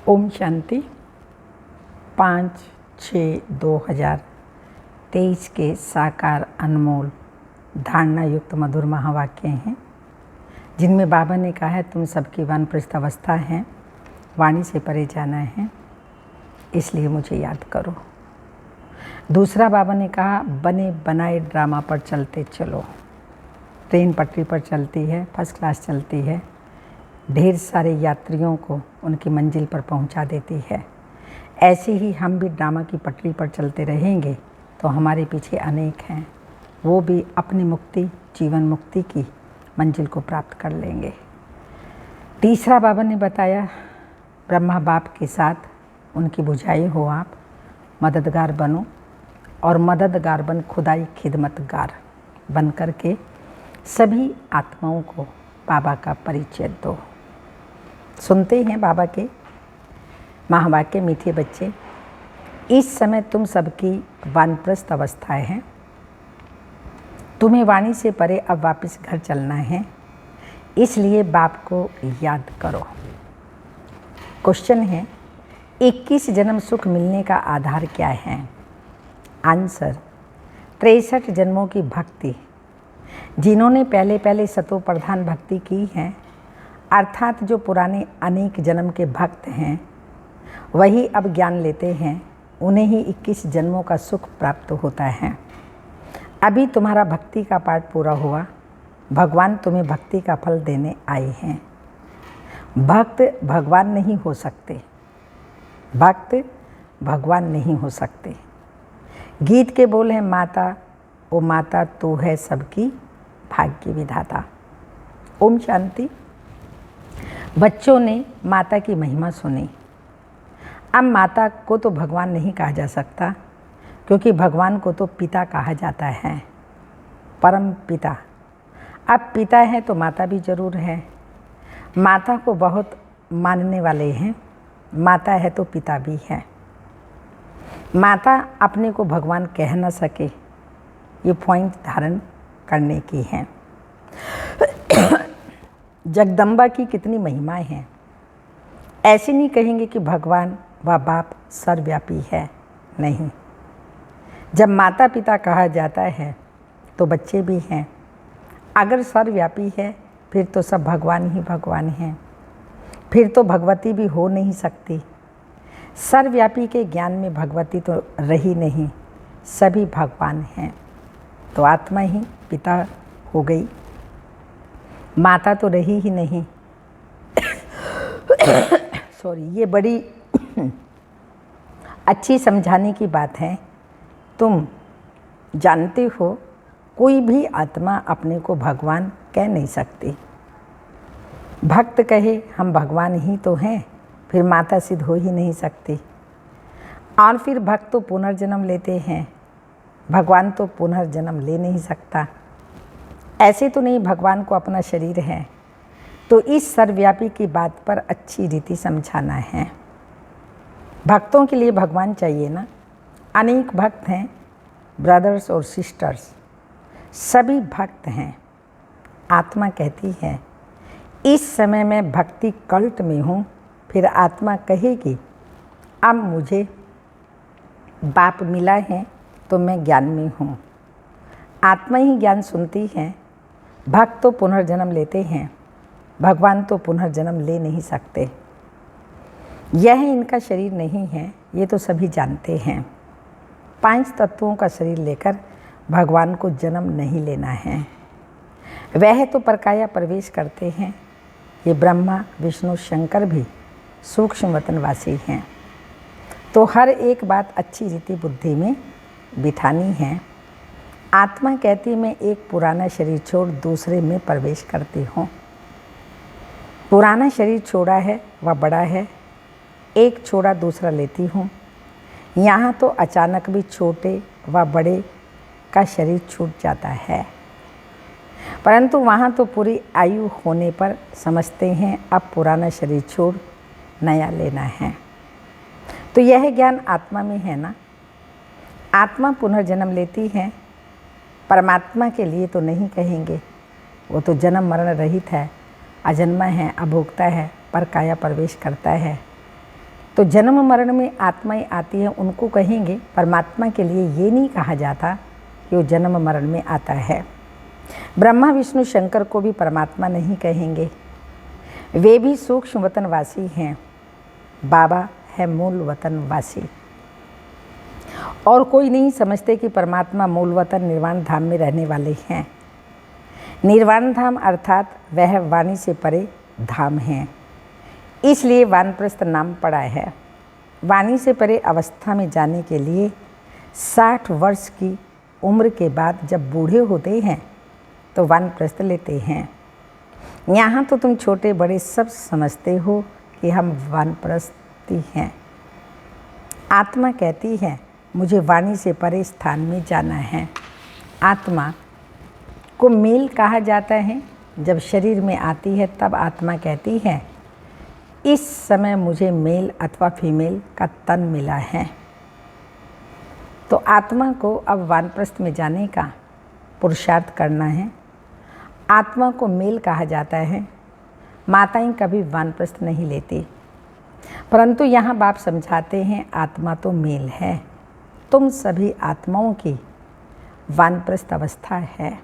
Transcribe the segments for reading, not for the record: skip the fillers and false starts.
ओम शांति। 5/6/2023 के साकार अनमोल धारणा युक्त मधुर महावाक्य हैं, जिनमें बाबा ने कहा है तुम सबकी वानप्रस्थ अवस्था हैं, वाणी से परे जाना है, इसलिए मुझे याद करो। दूसरा बाबा ने कहा बने बनाए ड्रामा पर चलते चलो। ट्रेन पटरी पर चलती है, फर्स्ट क्लास चलती है, ढेर सारे यात्रियों को उनकी मंजिल पर पहुंचा देती है। ऐसे ही हम भी ड्रामा की पटरी पर चलते रहेंगे तो हमारे पीछे अनेक हैं, वो भी अपनी मुक्ति, जीवन मुक्ति की मंजिल को प्राप्त कर लेंगे। तीसरा बाबा ने बताया ब्रह्मा बाप के साथ उनकी बुझाई हो, आप मददगार बनो और मददगार बन खुदाई खिदमतगार बन कर के सभी आत्माओं को बाबा का परिचय दो। सुनते हैं बाबा के महावाक्य मीठे बच्चे। इस समय तुम सबकी वानप्रस्थ अवस्थाएं हैं, तुम्हें वाणी से परे अब वापस घर चलना है, इसलिए बाप को याद करो। क्वेश्चन है 21 जन्म सुख मिलने का आधार क्या है? आंसर 63 जन्मों की भक्ति। जिन्होंने पहले पहले सतो प्रधान भक्ति की है, अर्थात जो पुराने अनेक जन्म के भक्त हैं, वही अब ज्ञान लेते हैं, उन्हें ही 21 जन्मों का सुख प्राप्त होता है। अभी तुम्हारा भक्ति का पाठ पूरा हुआ, भगवान तुम्हें भक्ति का फल देने आए हैं। भक्त भगवान नहीं हो सकते, भक्त भगवान नहीं हो सकते। गीत के बोल हैं माता ओ माता तू है सबकी भाग्य विधाता। ओम शांति। बच्चों ने माता की महिमा सुनी। अब माता को तो भगवान नहीं कहा जा सकता, क्योंकि भगवान को तो पिता कहा जाता है, परम पिता। अब पिता है तो माता भी जरूर है। माता को बहुत मानने वाले हैं, माता है तो पिता भी है। माता अपने को भगवान कह न सके, ये पॉइंट धारण करने की है। जगदम्बा की कितनी महिमाएं हैं। ऐसे नहीं कहेंगे कि भगवान व बाप सर्वव्यापी है, नहीं। जब माता पिता कहा जाता है तो बच्चे भी हैं। अगर सर्वव्यापी है फिर तो सब भगवान ही भगवान हैं, फिर तो भगवती भी हो नहीं सकती। सर्वव्यापी के ज्ञान में भगवती तो रही नहीं, सभी भगवान हैं, तो आत्मा ही पिता हो गई, माता तो रही ही नहीं। सॉरी, ये बड़ी अच्छी समझाने की बात है। तुम जानते हो कोई भी आत्मा अपने को भगवान कह नहीं सकती। भक्त कहे हम भगवान ही तो हैं, फिर माता सिद्ध हो ही नहीं सकती। और फिर भक्त तो पुनर्जन्म लेते हैं, भगवान तो पुनर्जन्म ले नहीं सकता। ऐसे तो नहीं भगवान को अपना शरीर है। तो इस सर्वव्यापी की बात पर अच्छी रीति समझाना है। भक्तों के लिए भगवान चाहिए ना। अनेक भक्त हैं, ब्रदर्स और सिस्टर्स, सभी भक्त हैं। आत्मा कहती है इस समय मैं भक्ति कल्ट में हूँ, फिर आत्मा कहेगी अब मुझे बाप मिला है तो मैं ज्ञान में हूँ। आत्मा ही ज्ञान सुनती है। भक्त तो पुनर्जन्म लेते हैं, भगवान तो पुनर्जन्म ले नहीं सकते। यह इनका शरीर नहीं है, ये तो सभी जानते हैं। 5 तत्वों का शरीर लेकर भगवान को जन्म नहीं लेना है। वह तो परकाया प्रवेश करते हैं। ये ब्रह्मा विष्णु शंकर भी सूक्ष्म वतनवासी हैं। तो हर एक बात अच्छी रीति बुद्धि में बिठानी है। आत्मा कहती मैं एक पुराना शरीर छोड़ दूसरे में प्रवेश करती हूँ। पुराना शरीर छोड़ा है वह बड़ा है, एक छोड़ा दूसरा लेती हूँ। यहाँ तो अचानक भी छोटे व बड़े का शरीर छूट जाता है, परंतु वहाँ तो पूरी आयु होने पर समझते हैं अब पुराना शरीर छोड़ नया लेना है। तो यह ज्ञान आत्मा में है ना। आत्मा पुनर्जन्म लेती है, परमात्मा के लिए तो नहीं कहेंगे, वो तो जन्म मरण रहित है, अजन्मा है, अभोक्ता है, पर काया प्रवेश करता है। तो जन्म मरण में आत्माएं आती हैं, उनको कहेंगे। परमात्मा के लिए ये नहीं कहा जाता कि वो जन्म मरण में आता है। ब्रह्मा विष्णु शंकर को भी परमात्मा नहीं कहेंगे, वे भी सूक्ष्म वतनवासी हैं। बाबा है मूल वतनवासी। और कोई नहीं समझते कि परमात्मा मूल वतन निर्वाण धाम में रहने वाले हैं। निर्वाण धाम अर्थात वह वाणी से परे धाम है, इसलिए वानप्रस्थ नाम पड़ा है। वाणी से परे अवस्था में जाने के लिए 60 वर्ष की उम्र के बाद जब बूढ़े होते हैं तो वानप्रस्थ लेते हैं। यहाँ तो तुम छोटे बड़े सब समझते हो कि हम वानप्रस्थी हैं। आत्मा कहती है मुझे वाणी से परे स्थान में जाना है। आत्मा को मेल कहा जाता है। जब शरीर में आती है तब आत्मा कहती है इस समय मुझे मेल अथवा फीमेल का तन मिला है। तो आत्मा को अब वानप्रस्थ में जाने का पुरुषार्थ करना है। आत्मा को मेल कहा जाता है। माताएं कभी वानप्रस्थ नहीं लेती, परंतु यहाँ बाप समझाते हैं आत्मा तो मेल है। तुम सभी आत्माओं की वानप्रस्थ अवस्था है।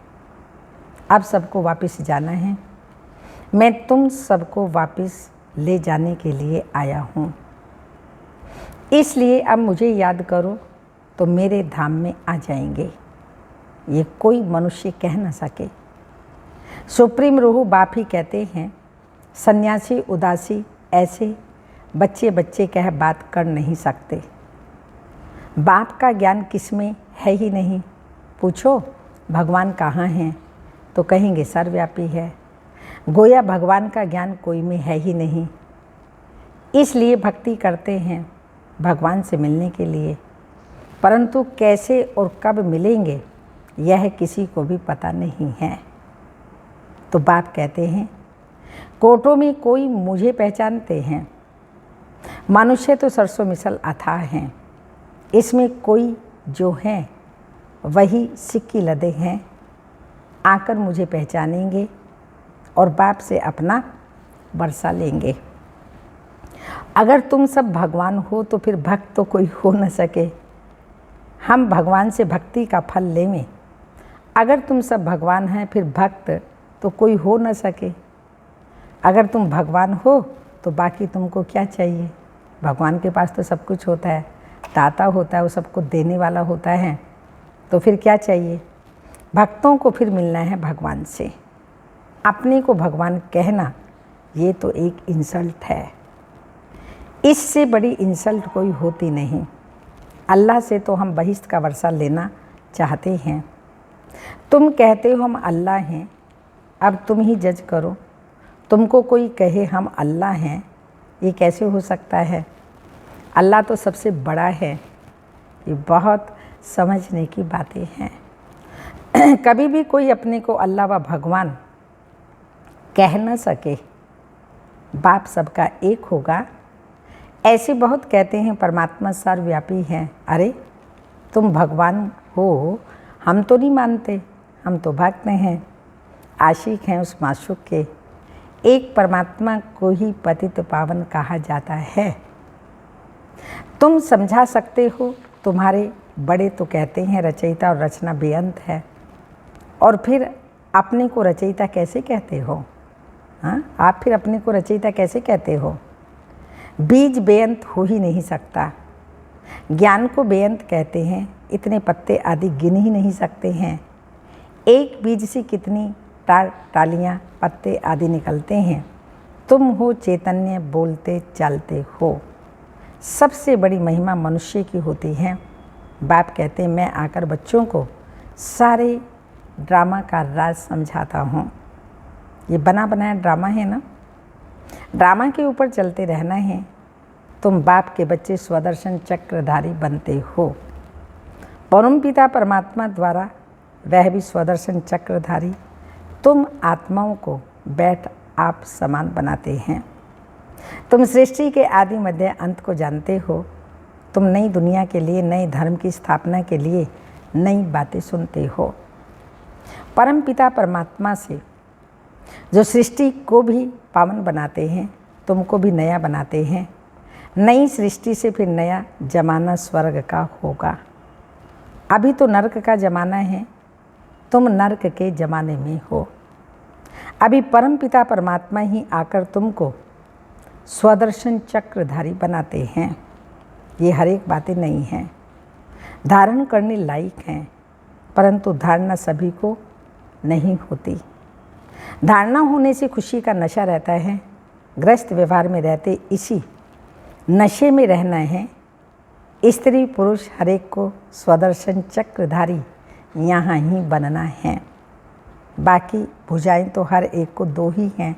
अब सबको वापस जाना है। मैं तुम सबको वापस ले जाने के लिए आया हूँ, इसलिए अब मुझे याद करो तो मेरे धाम में आ जाएंगे। ये कोई मनुष्य कह न सके। सुप्रीम रूह बाप ही कहते हैं। सन्यासी उदासी ऐसे बच्चे बच्चे कह बात कर नहीं सकते। बाप का ज्ञान किसमें है ही नहीं। पूछो भगवान कहाँ हैं तो कहेंगे सर्वव्यापी है। गोया भगवान का ज्ञान कोई में है ही नहीं। इसलिए भक्ति करते हैं भगवान से मिलने के लिए, परंतु कैसे और कब मिलेंगे यह किसी को भी पता नहीं है। तो बाप कहते हैं कोटों में कोई मुझे पहचानते हैं। मनुष्य तो सरसों मिसल अथाह हैं, इसमें कोई जो है वही सिक्की लदे हैं। आकर मुझे पहचानेंगे और बाप से अपना बरसा लेंगे। अगर तुम सब भगवान हो तो फिर भक्त तो कोई हो न सके। हम भगवान से भक्ति का फल लेंगे। अगर तुम सब भगवान हैं फिर भक्त तो कोई हो न सके। अगर तुम भगवान हो तो बाकी तुमको क्या चाहिए। भगवान के पास तो सब कुछ होता है, दाता होता है, वो सबको देने वाला होता है, तो फिर क्या चाहिए। भक्तों को फिर मिलना है भगवान से। अपने को भगवान कहना ये तो एक इंसल्ट है। इससे बड़ी इंसल्ट कोई होती नहीं। अल्लाह से तो हम बहिश्त का वर्षा लेना चाहते हैं। तुम कहते हो हम अल्लाह हैं, अब तुम ही जज करो। तुमको कोई कहे हम अल्लाह हैं, ये कैसे हो सकता है। अल्लाह तो सबसे बड़ा है। ये बहुत समझने की बातें हैं। कभी भी कोई अपने को अल्लाह व भगवान कह न सके। बाप सबका एक होगा। ऐसे बहुत कहते हैं परमात्मा सर्वव्यापी है। अरे तुम भगवान हो, हम तो नहीं मानते, हम तो भक्त हैं, आशिक हैं उस माशूक के। एक परमात्मा को ही पतित पावन कहा जाता है। तुम समझा सकते हो। तुम्हारे बड़े तो कहते हैं रचयिता और रचना बेअंत है, और फिर अपने को रचयिता कैसे कहते हो। हाँ, आप फिर अपने को रचयिता कैसे कहते हो। बीज बेअंत हो ही नहीं सकता। ज्ञान को बेअंत कहते हैं। इतने पत्ते आदि गिन ही नहीं सकते हैं। एक बीज से कितनी टालियाँ पत्ते आदि निकलते हैं। तुम हो चैतन्य, बोलते चलते हो। सबसे बड़ी महिमा मनुष्य की होती है। बाप कहते हैं मैं आकर बच्चों को सारे ड्रामा का राज समझाता हूँ। ये बना बनाया ड्रामा है ना, ड्रामा के ऊपर चलते रहना है। तुम बाप के बच्चे स्वदर्शन चक्रधारी बनते हो। परम पिता परमात्मा द्वारा वह भी स्वदर्शन चक्रधारी तुम आत्माओं को बैठ आप समान बनाते हैं। तुम सृष्टि के आदि मध्य अंत को जानते हो। तुम नई दुनिया के लिए, नए धर्म की स्थापना के लिए नई बातें सुनते हो। परम पिता परमात्मा से जो सृष्टि को भी पावन बनाते हैं, तुमको भी नया बनाते हैं। नई सृष्टि से फिर नया जमाना स्वर्ग का होगा। अभी तो नरक का ज़माना है, तुम नरक के ज़माने में हो। अभी परमपिता परमात्मा ही आकर तुमको स्वदर्शन चक्रधारी बनाते हैं। ये हर एक बातें नहीं हैं, धारण करने लायक हैं, परंतु धारणा सभी को नहीं होती। धारणा होने से खुशी का नशा रहता है। ग्रस्त व्यवहार में रहते इसी नशे में रहना है। स्त्री पुरुष हर एक को स्वदर्शन चक्रधारी यहाँ ही बनना है। बाकी भुजाएं तो हर एक को दो ही हैं।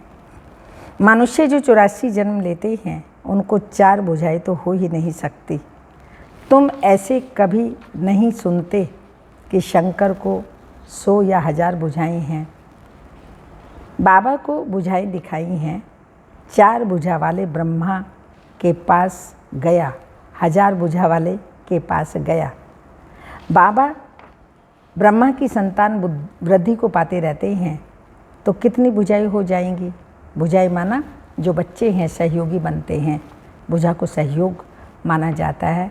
मनुष्य जो 84 जन्म लेते हैं उनको 4 भुजाएं तो हो ही नहीं सकती। तुम ऐसे कभी नहीं सुनते कि शंकर को 100 या 1000 भुजाएं हैं। बाबा को भुजाएं दिखाई हैं। 4 भुजा वाले ब्रह्मा के पास गया, 1000 भुजा वाले के पास गया। बाबा ब्रह्मा की संतान वृद्धि को पाते रहते हैं, तो कितनी भुजाएं हो जाएंगी। भुजाएं माना जो बच्चे हैं सहयोगी बनते हैं। भुजा को सहयोग माना जाता है।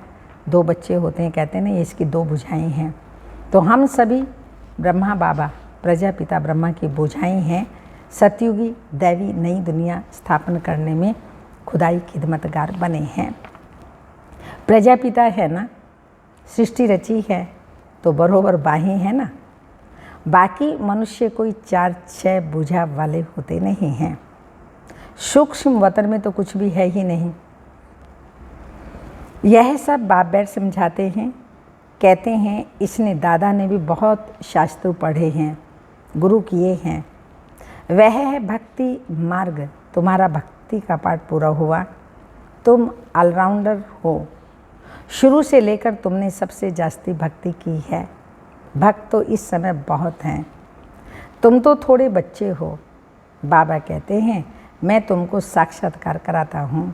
2 बच्चे होते हैं, कहते हैं ना ये इसकी 2 भुजाएं हैं। तो हम सभी ब्रह्मा बाबा प्रजापिता ब्रह्मा की भुजाएं हैं। सतयुगी दैवी नई दुनिया स्थापन करने में खुदाई खिदमतगार बने हैं। प्रजापिता है ना, सृष्टि रची है तो बरोबर बाहें हैं ना। बाकी मनुष्य कोई 4-6 भुजा वाले होते नहीं हैं। सूक्ष्म वतन में तो कुछ भी है ही नहीं। यह सब बाप बैठ समझाते हैं। कहते हैं इसने दादा ने भी बहुत शास्त्र पढ़े हैं, गुरु किए हैं। वह है भक्ति मार्ग। तुम्हारा भक्ति का पाठ पूरा हुआ। तुम ऑलराउंडर हो। शुरू से लेकर तुमने सबसे जास्ती भक्ति की है। भक्त तो इस समय बहुत हैं। तुम तो थोड़े बच्चे हो। बाबा कहते हैं मैं तुमको साक्षात्कार कराता हूँ।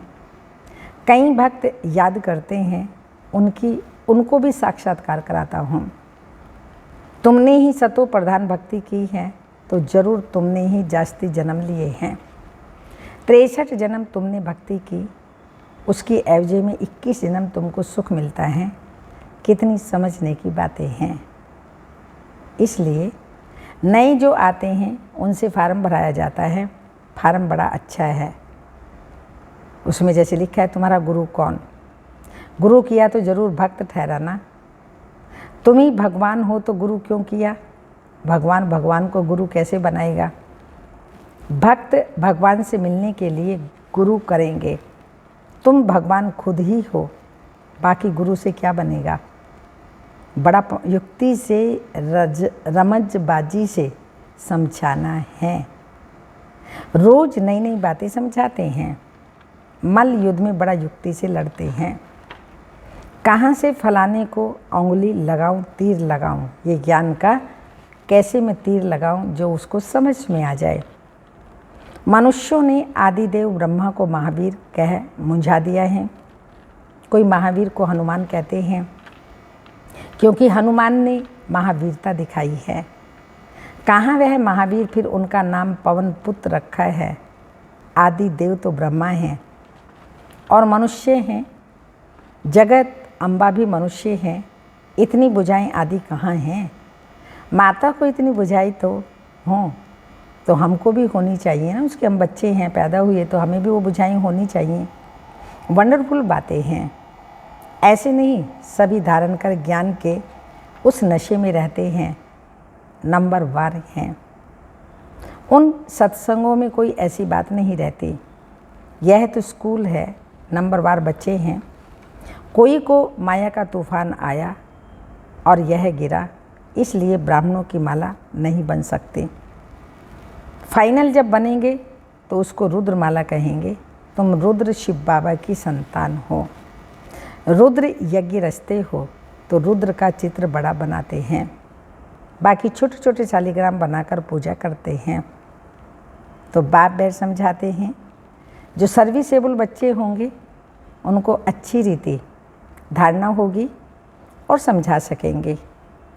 कई भक्त याद करते हैं, उनको भी साक्षात्कार कराता हूँ। तुमने ही सतो प्रधान भक्ति की है तो जरूर तुमने ही जास्ती जन्म लिए हैं। 63 जन्म तुमने भक्ति की, उसकी एवजे में 21 जन्म तुमको सुख मिलता है। कितनी समझने की बातें हैं। इसलिए नए जो आते हैं उनसे फार्म भराया जाता है। फार्म बड़ा अच्छा है। उसमें जैसे लिखा है तुम्हारा गुरु कौन। गुरु किया तो ज़रूर भक्त ठहराना। तुम ही भगवान हो तो गुरु क्यों किया। भगवान भगवान को गुरु कैसे बनाएगा। भक्त भगवान से मिलने के लिए गुरु करेंगे। तुम भगवान खुद ही हो, बाकी गुरु से क्या बनेगा। बड़ा युक्ति से रमजबाजी से समझाना है। रोज नई नई बातें समझाते हैं। मल युद्ध में बड़ा युक्ति से लड़ते हैं। कहाँ से फलाने को उंगली लगाऊं, तीर लगाऊं, ये ज्ञान का कैसे मैं तीर लगाऊं जो उसको समझ में आ जाए। मनुष्यों ने आदिदेव ब्रह्मा को महावीर कह मुंझा दिया है। कोई महावीर को हनुमान कहते हैं क्योंकि हनुमान ने महावीरता दिखाई है। कहाँ वह महावीर, फिर उनका नाम पवन पुत्र रखा है। आदिदेव तो ब्रह्मा हैं और मनुष्य हैं। जगत अम्बा भी मनुष्य हैं। इतनी बुझाएं आदि कहाँ हैं। माता को इतनी बुझाई तो हों तो हमको भी होनी चाहिए ना। उसके हम बच्चे हैं, पैदा हुए तो हमें भी वो बुझाएं होनी चाहिए। वंडरफुल बातें हैं। ऐसे नहीं सभी धारण कर ज्ञान के उस नशे में रहते हैं, नंबरवार हैं। उन सत्संगों में कोई ऐसी बात नहीं रहती। यह तो स्कूल है, नंबरवार बच्चे हैं। कोई को माया का तूफान आया और यह गिरा, इसलिए ब्राह्मणों की माला नहीं बन सकती। फाइनल जब बनेंगे तो उसको रुद्रमाला कहेंगे। तुम रुद्र शिव बाबा की संतान हो। रुद्र यज्ञ रचते हो तो रुद्र का चित्र बड़ा बनाते हैं। बाकी छोटे छोटे शालिग्राम बनाकर पूजा करते हैं। तो बाप बैठ समझाते हैं जो सर्विसेबल बच्चे होंगे उनको अच्छी रीति धारणा होगी और समझा सकेंगे।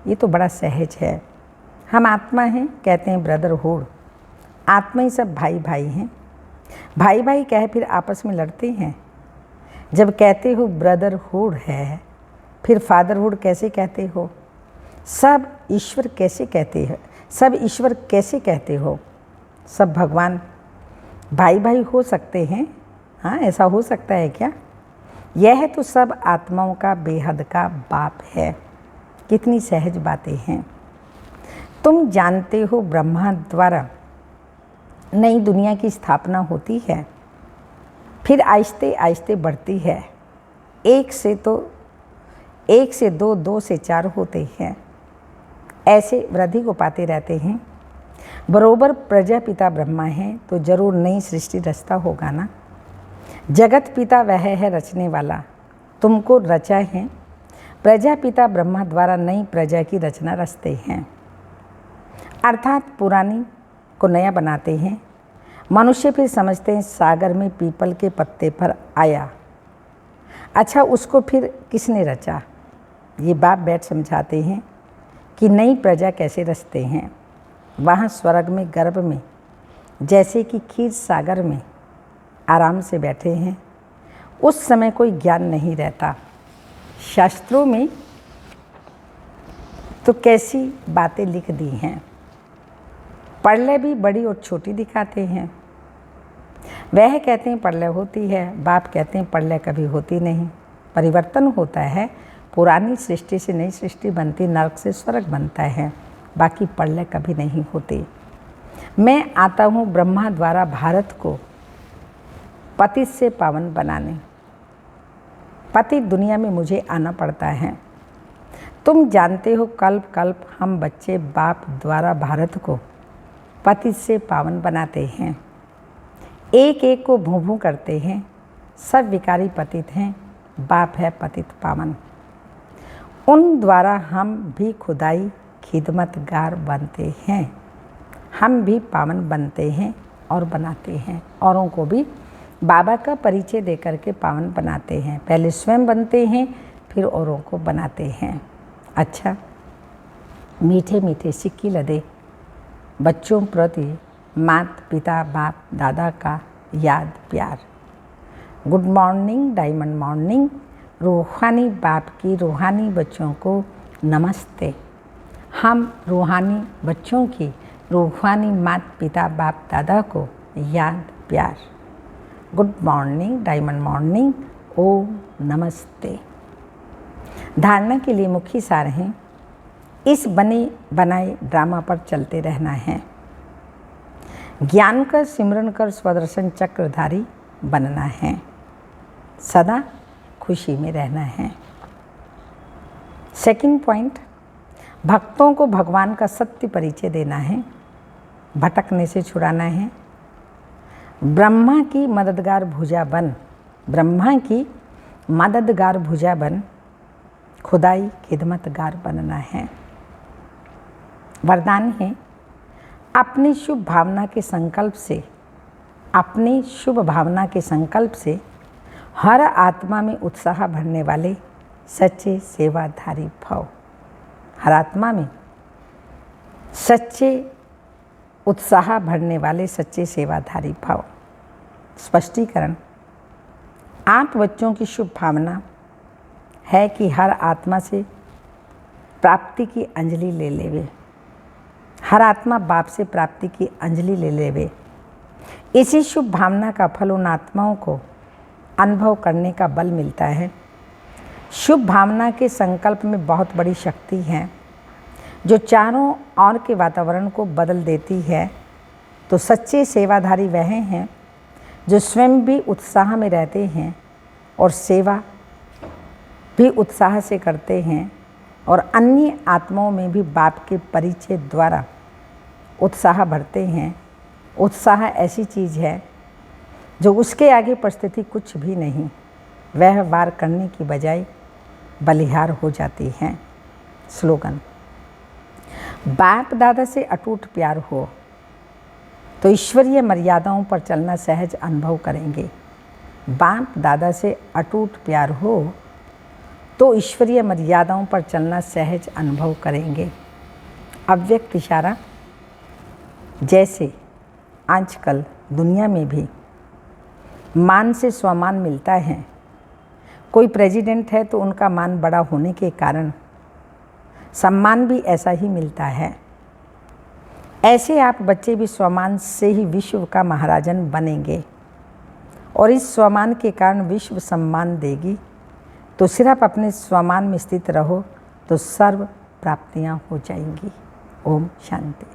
ये तो बड़ा सहज है। हम आत्मा हैं, कहते हैं ब्रदरहुड। आत्मा ही सब भाई भाई हैं। भाई भाई कह फिर आपस में लड़ते हैं। जब कहते हो ब्रदरहुड है, फिर फादरहुड कैसे कहते हो? सब ईश्वर कैसे कहते हैं? सब ईश्वर कैसे कहते हो? सब भगवान भाई भाई हो सकते हैं? हाँ, ऐसा हो सकता है क्या? यह तो सब आत्माओं का बेहद का बाप है। कितनी सहज बातें हैं। तुम जानते हो ब्रह्मा द्वारा नई दुनिया की स्थापना होती है, फिर आहिस्ते आहिस्ते बढ़ती है। एक से दो, दो से चार होते हैं, ऐसे वृद्धि को पाते रहते हैं। बरोबर प्रजापिता ब्रह्मा है तो जरूर नई सृष्टि रचता होगा ना। जगत पिता वह है रचने वाला, तुमको रचा है। प्रजापिता ब्रह्मा द्वारा नई प्रजा की रचना रचते हैं, अर्थात पुरानी को नया बनाते हैं। मनुष्य फिर समझते हैं सागर में पीपल के पत्ते पर आया, अच्छा उसको फिर किसने रचा? ये बाप बैठ समझाते हैं कि नई प्रजा कैसे रचते हैं। वहाँ स्वर्ग में गर्भ में जैसे कि क्षीर सागर में आराम से बैठे हैं। उस समय कोई ज्ञान नहीं रहता। शास्त्रों में तो कैसी बातें लिख दी हैं। प्रलय भी बड़ी और छोटी दिखाते हैं। वह कहते हैं प्रलय होती है, बाप कहते हैं प्रलय कभी होती नहीं। परिवर्तन होता है, पुरानी सृष्टि से नई सृष्टि बनती, नरक से स्वर्ग बनता है, बाकी प्रलय कभी नहीं होती। मैं आता हूँ ब्रह्मा द्वारा भारत को पतित से पावन बनाने। पतित दुनिया में मुझे आना पड़ता है। तुम जानते हो कल्प कल्प हम बच्चे बाप द्वारा भारत को पतित से पावन बनाते हैं। एक एक को भूं भूं करते हैं। सब विकारी पतित हैं, बाप है पतित पावन। उन द्वारा हम भी खुदाई खिदमतगार बनते हैं। हम भी पावन बनते हैं और बनाते हैं। औरों को भी बाबा का परिचय देकर के पावन बनाते हैं। पहले स्वयं बनते हैं, फिर औरों को बनाते हैं। अच्छा, मीठे मीठे सिक्की लदे बच्चों प्रति माता पिता बाप दादा का याद प्यार। Good morning, diamond morning. रूहानी बाप की रूहानी बच्चों को नमस्ते। हम रूहानी बच्चों की रूहानी माता पिता बाप दादा को याद प्यार। गुड मॉर्निंग, डायमंड मॉर्निंग, ओम नमस्ते। धारणा के लिए मुख्य सार हैं, इस बने बनाए ड्रामा पर चलते रहना है। ज्ञान का सिमरन कर स्वदर्शन चक्रधारी बनना है। सदा खुशी में रहना है। सेकंड पॉइंट, भक्तों को भगवान का सत्य परिचय देना है, भटकने से छुड़ाना है। ब्रह्मा की मददगार भुजा बन, ब्रह्मा की मददगार भुजा बन, खुदाई खिदमतगार बनना है। वरदान है, अपनी शुभ भावना के संकल्प से, अपनी शुभ भावना के संकल्प से हर आत्मा में उत्साह भरने वाले सच्चे सेवाधारी भव। हर आत्मा में सच्चे उत्साह भरने वाले सच्चे सेवाधारी भव। स्पष्टीकरण, आप बच्चों की शुभ भावना है कि हर आत्मा से प्राप्ति की अंजलि ले लेवे। हर आत्मा बाप से प्राप्ति की अंजलि ले लेवे। इसी शुभ भावना का फल उन आत्माओं को अनुभव करने का बल मिलता है। शुभ भावना के संकल्प में बहुत बड़ी शक्ति है, जो चारों ओर के वातावरण को बदल देती है। तो सच्चे सेवाधारी वह हैं जो स्वयं भी उत्साह में रहते हैं और सेवा भी उत्साह से करते हैं, और अन्य आत्माओं में भी बाप के परिचय द्वारा उत्साह भरते हैं। उत्साह ऐसी चीज़ है जो उसके आगे परिस्थिति कुछ भी नहीं, वह वार करने की बजाय बलिहार हो जाती हैं। स्लोगन, बाप दादा से अटूट प्यार हो तो ईश्वरीय मर्यादाओं पर चलना सहज अनुभव करेंगे। बाप दादा से अटूट प्यार हो तो ईश्वरीय मर्यादाओं पर चलना सहज अनुभव करेंगे। अव्यक्त इशारा, जैसे आजकल दुनिया में भी मान से स्वमान मिलता है, कोई प्रेसिडेंट है तो उनका मान बड़ा होने के कारण सम्मान भी ऐसा ही मिलता है। ऐसे आप बच्चे भी स्वमान से ही विश्व का महाराजन बनेंगे और इस स्वमान के कारण विश्व सम्मान देगी। तो सिर्फ अपने स्वमान में स्थित रहो तो सर्व प्राप्तियां हो जाएंगी। ओम शांति।